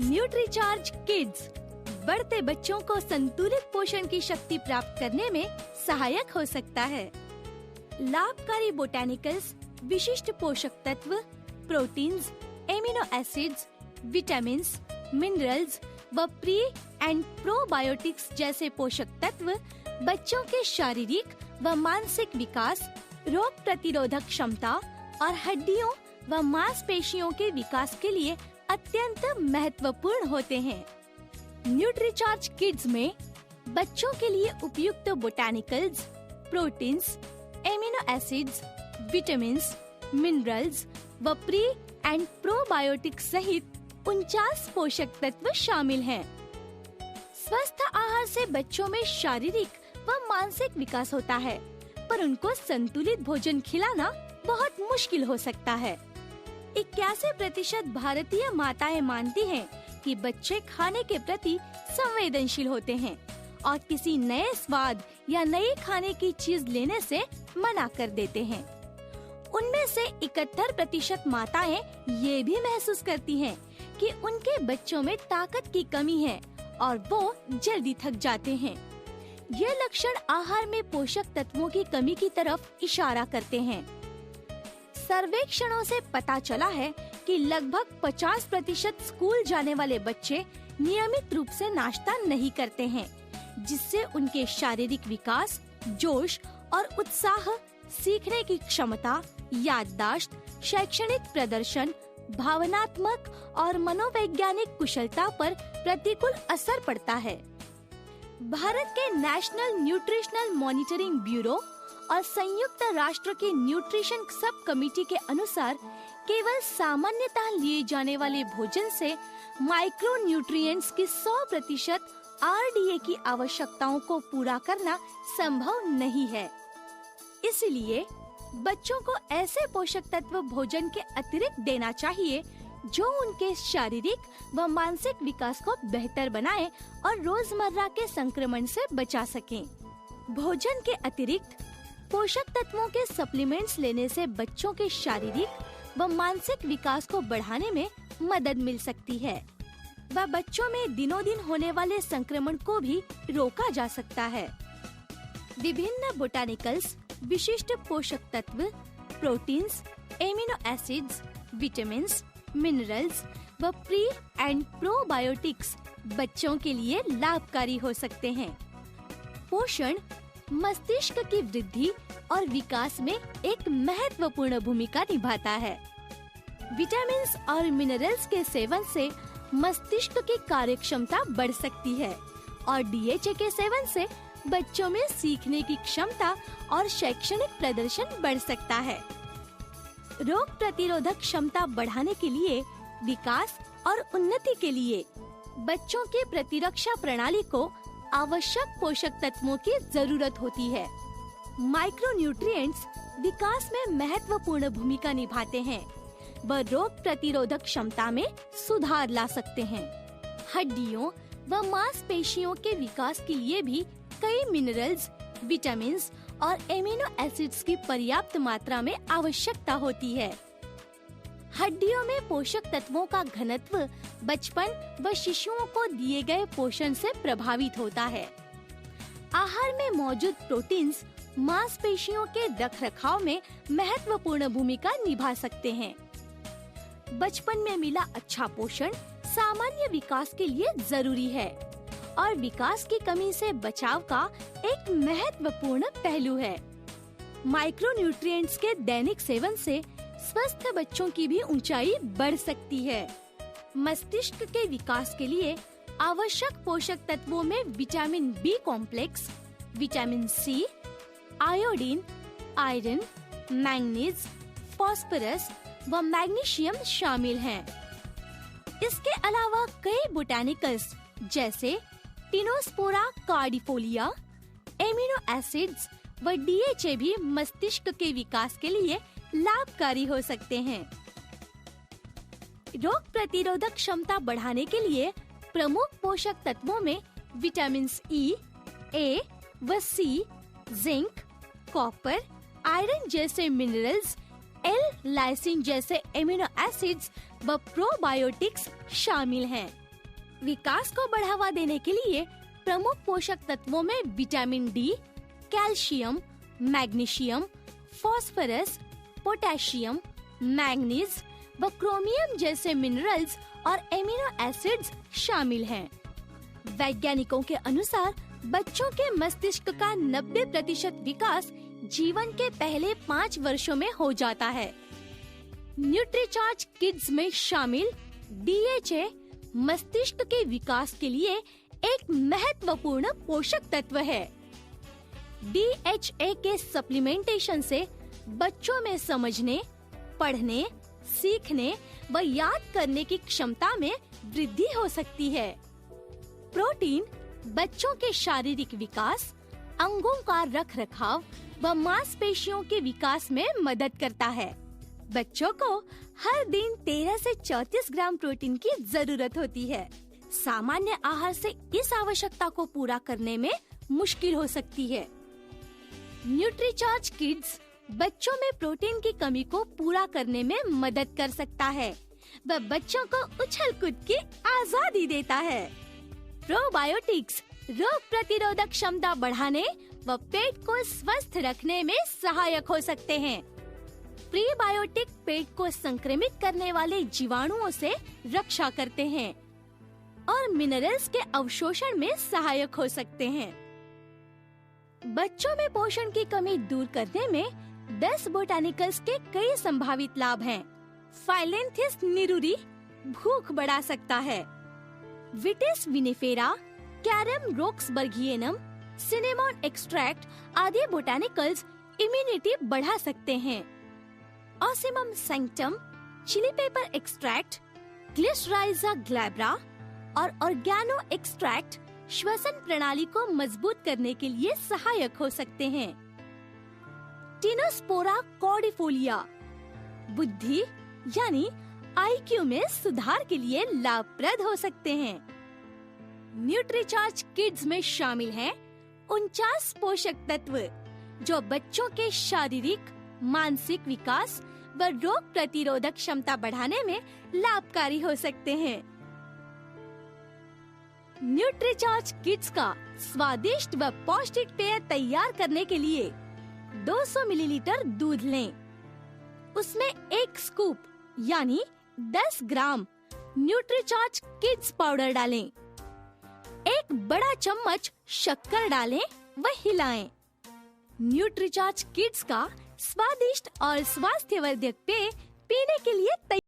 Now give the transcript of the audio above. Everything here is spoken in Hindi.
न्यूट्रीचार्ज किड्स बढ़ते बच्चों को संतुलित पोषण की शक्ति प्राप्त करने में सहायक हो सकता है। लाभकारी बोटैनिकल्स विशिष्ट पोषक तत्व, proteins, amino acids, vitamins, minerals व प्री एंड प्रोबायोटिक्स जैसे पोषक तत्व बच्चों के शारीरिक व मानसिक विकास, रोग प्रतिरोधक क्षमता और हड्डियों व मांसपेशियों के विकास के लिए अत्यंत महत्वपूर्ण होते हैं। न्यूट्रीचार्ज किड्स में बच्चों के लिए उपयुक्त botanicals, proteins, amino acids, vitamins, minerals व प्री एंड प्रोबायोटिक्स सहित 49 पोषक तत्व शामिल हैं। स्वस्थ आहार से बच्चों में शारीरिक व मानसिक विकास होता है, पर उनको संतुलित भोजन खिलाना बहुत मुश्किल हो सकता है। 81% भारतीय माताएं मानती हैं कि बच्चे खाने के प्रति संवेदनशील होते हैं और किसी नए स्वाद या नई खाने की चीज लेने से मना कर देते हैं। उनमें से 71% माताएं ये भी महसूस करती हैं कि उनके बच्चों में ताकत की कमी है और वो जल्दी थक जाते हैं। ये लक्षण आहार में पोषक तत्वों की कमी की तरफ इशारा करते हैं। सर्वेक्षणों से पता चला है कि लगभग 50% स्कूल जाने वाले बच्चे नियमित रूप से नाश्ता नहीं करते हैं, जिससे उनके शारीरिक विकास, जोश और उत्साह, सीखने की क्षमता, याददाश्त, शैक्षणिक प्रदर्शन, भावनात्मक और मनोवैज्ञानिक कुशलता पर प्रतिकूल असर पड़ता है। भारत के नेशनल न्यूट्रिशनल मॉनिटरिंग ब्यूरो और संयुक्त राष्ट्र की न्यूट्रिशन सब कमेटी के अनुसार केवल सामान्यतः लिए जाने वाले भोजन से माइक्रो न्यूट्रिएंट्स की 100% RDA की आवश्यकताओं को पूरा करना संभव नहीं है। इसलिए बच्चों को ऐसे पोषक तत्व भोजन के अतिरिक्त देना चाहिए जो उनके शारीरिक व मानसिक विकास को बेहतर बनाए और रोजमर्रा के संक्रमण से बचा सकें। भोजन के अतिरिक्त पोषक तत्वों के सप्लीमेंट्स लेने से बच्चों के शारीरिक व मानसिक विकास को बढ़ाने में मदद मिल सकती है व बच्चों में दिनों दिन होने वाले संक्रमण को भी रोका जा सकता है। विभिन्न बोटैनिकल्स विशिष्ट पोषक तत्व, proteins, amino acids, vitamins, minerals व प्री एंड प्रोबायोटिक्स बच्चों के लिए लाभकारी हो सकते हैं। पोषण मस्तिष्क की वृद्धि और विकास में एक महत्वपूर्ण भूमिका निभाता है। विटामिन्स और मिनरल्स के सेवन से मस्तिष्क की कार्यक्षमता बढ़ सकती है और DHA के सेवन से बच्चों में सीखने की क्षमता और शैक्षणिक प्रदर्शन बढ़ सकता है। रोग प्रतिरोधक क्षमता बढ़ाने के लिए, विकास और उन्नति के लिए बच्चों की प्रतिरक्षा प्रणाली को आवश्यक पोषक तत्वों की जरूरत होती है। माइक्रोन्यूट्रिएंट्स विकास में महत्वपूर्ण भूमिका निभाते हैं व रोग प्रतिरोधक क्षमता में सुधार ला सकते हैं। हड्डियों व मांसपेशियों के विकास के लिए भी कई मिनरल्स, विटामिन्स और एमिनो एसिड्स की पर्याप्त मात्रा में आवश्यकता होती है। हड्डियों में पोषक तत्वों का घनत्व बचपन व शिशुओं को दिए गए पोषण से प्रभावित होता है। आहार में मौजूद प्रोटीन्स मांसपेशियों के रखरखाव में महत्वपूर्ण भूमिका निभा सकते हैं। बचपन में मिला अच्छा पोषण सामान्य विकास के लिए जरूरी है और विकास की कमी से बचाव का एक महत्वपूर्ण पहलू है। माइक्रोन्यूट्रिएंट्स के दैनिक सेवन से स्वस्थ बच्चों की भी ऊंचाई बढ़ सकती है। मस्तिष्क के विकास के लिए आवश्यक पोषक तत्वों में vitamin B complex, vitamin C, iodine, iron, manganese, phosphorus व मैग्नीशियम शामिल हैं। इसके अलावा कई बोटैनिकल्स जैसे टिनोस्पोरा कार्डिफोलिया, एमिनो एसिड्स व DHA भी मस्तिष्क के विकास के लिए लाभकारी हो सकते हैं। रोग प्रतिरोधक क्षमता बढ़ाने के लिए प्रमुख पोषक तत्वों में विटामिन E, A व C, जिंक, कॉपर, आयरन जैसे मिनरल्स, L-लाइसिन जैसे एमिनो एसिड्स व प्रोबायोटिक्स शामिल हैं। विकास को बढ़ावा देने के लिए प्रमुख पोषक तत्वों में vitamin D, calcium, magnesium, phosphorus, potassium, manganese व क्रोमियम जैसे मिनरल्स और एमिनो एसिड्स शामिल हैं। वैज्ञानिकों के अनुसार बच्चों के मस्तिष्क का 90% विकास जीवन के पहले 5 वर्षों में हो जाता है। न्यूट्रीचार्ज किड्स में शामिल DHA मस्तिष्क के विकास के लिए एक महत्वपूर्ण पोषक तत्व है। DHA के सप्लीमेंटेशन से बच्चों में समझने, पढ़ने, सीखने व याद करने की क्षमता में वृद्धि हो सकती है। प्रोटीन बच्चों के शारीरिक विकास, अंगों का रखरखाव व मांसपेशियों के विकास में मदद करता है। बच्चों को हर दिन 13 से 34 ग्राम प्रोटीन की जरूरत होती है। सामान्य आहार से इस आवश्यकता को पूरा करने में मुश्किल हो सकती है। न्यूट्रीचार्ज किड्स बच्चों में प्रोटीन की कमी को पूरा करने में मदद कर सकता है व बच्चों को उछल कूद की आजादी देता है। प्रोबायोटिक्स रोग प्रतिरोधक क्षमता बढ़ाने व पेट को स्वस्थ रखने में सहायक हो सकते हैं। प्रीबायोटिक पेट को संक्रमित करने वाले जीवाणुओं से रक्षा करते हैं और मिनरल्स के अवशोषण में सहायक हो सकते हैं। बच्चों में पोषण की कमी दूर करने में 10 बोटानिकल्स के कई संभावित लाभ हैं। फाइलेंथिस निरूरी भूख बढ़ा सकता है। Vitis vinifera, Carum roxburghianum, cinnamon extract आदि बोटानिकल्स इम्यूनिटी बढ़ा सकते हैं। Ocimum sanctum, chili pepper extract, Glycyrrhiza glabra और ऑर्गेनो एक्सट्रैक्ट श्वसन प्रणाली को मजबूत करने के लिए सहायक हो सकते हैं। टिनोस्पोरा कॉर्डिफोलिया बुद्धि यानी IQ में सुधार के लिए लाभप्रद हो सकते हैं। न्यूट्रीचार्ज किड्स में शामिल हैं 49 पोषक तत्व जो बच्चों के शारीरिक, मानसिक विकास व रोग प्रतिरोधक क्षमता बढ़ाने में लाभकारी हो सकते हैं। न्यूट्रीचार्ज किड्स का स्वादिष्ट व पौष्टिक पेय तैयार करने के लिए 200 मिलीलीटर दूध लें। उसमें 1 स्कूप यानी 10 ग्राम न्यूट्रीचार्ज किड्स पाउडर डालें। 1 बड़ा चम्मच शक्कर डालें व हिलाएं। न्यूट्रीचार्ज किड्स का स्वादिष्ट और स्वास्थ्यवर्धक पेय पीने के लिए